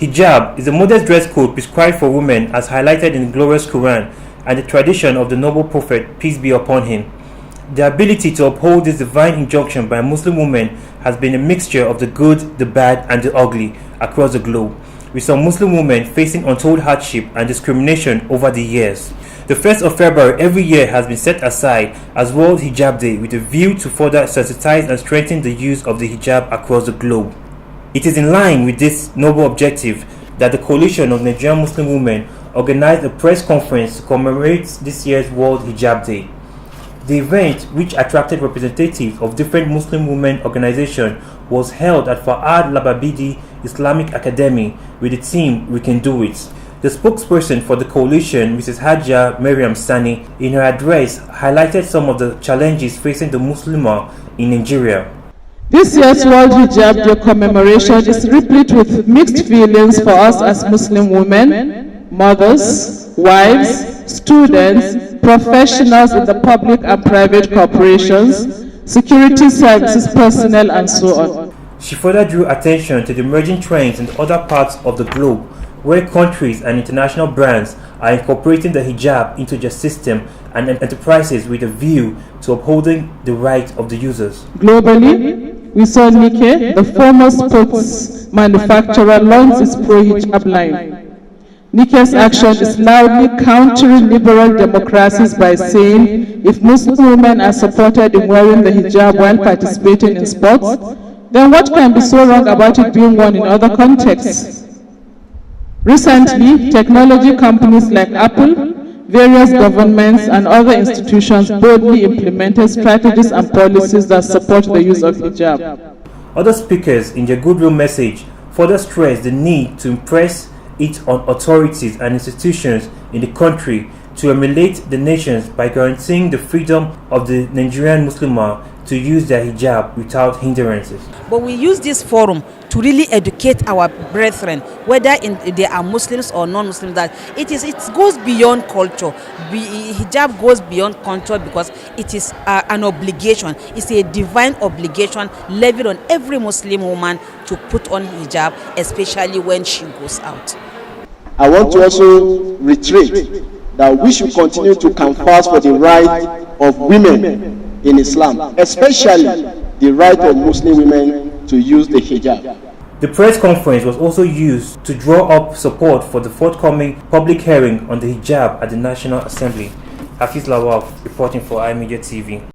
Hijab is a modest dress code prescribed for women as highlighted in the glorious Quran and the tradition of the noble Prophet, peace be upon him. The ability to uphold this divine injunction by Muslim women has been a mixture of the good, the bad, and the ugly across the globe, with some Muslim women facing untold hardship and discrimination over the years. The 1st of February every year has been set aside as World Hijab Day with a view to further sensitize and strengthen the use of the hijab across the globe. It is in line with this noble objective that the Coalition of Nigerian Muslim Women organized a press conference to commemorate this year's World Hijab Day. The event, which attracted representatives of different Muslim women organizations, was held at Fa'ad Lababidi Islamic Academy with the theme "We Can Do It." The spokesperson for the coalition, Mrs. Hajia Mariam Sani, in her address highlighted some of the challenges facing the Muslimah in Nigeria. This year's World Hijab Day commemoration is replete with mixed feelings for us as Muslim women, mothers, wives, students, professionals in the public and private corporations, security services personnel, and so on. She further drew attention to the emerging trends in other parts of the globe where countries and international brands are incorporating the hijab into their system and enterprises with a view to upholding the rights of the users. Globally, we saw Nike, the foremost sports manufacturer, launch its pro-hijab line. Nike's action is loudly countering liberal democracies by saying if Muslim women are supported in wearing the hijab while participating in sports, then what can be so wrong about it being worn in other contexts? Recently, technology companies like Apple, various governments, and other institutions boldly implemented strategies and policies that support the use of hijab. Other speakers, in their goodwill message, further stressed the need to impress it on authorities and institutions in the country to emulate the nations by guaranteeing the freedom of the Nigerian Muslimah to use their hijab without hindrances. But we use this forum to really educate our brethren, whether they are Muslims or non-Muslims, that it goes beyond culture. Hijab goes beyond culture because it is an obligation. It's a divine obligation levied on every Muslim woman to put on hijab, especially when she goes out. I want to also reiterate that we should continue to canvass for the right of women in Islam, especially the right of Muslim women to use the hijab. The press conference was also used to draw up support for the forthcoming public hearing on the hijab at the National Assembly. Hafiz Lawal reporting for iMedia TV.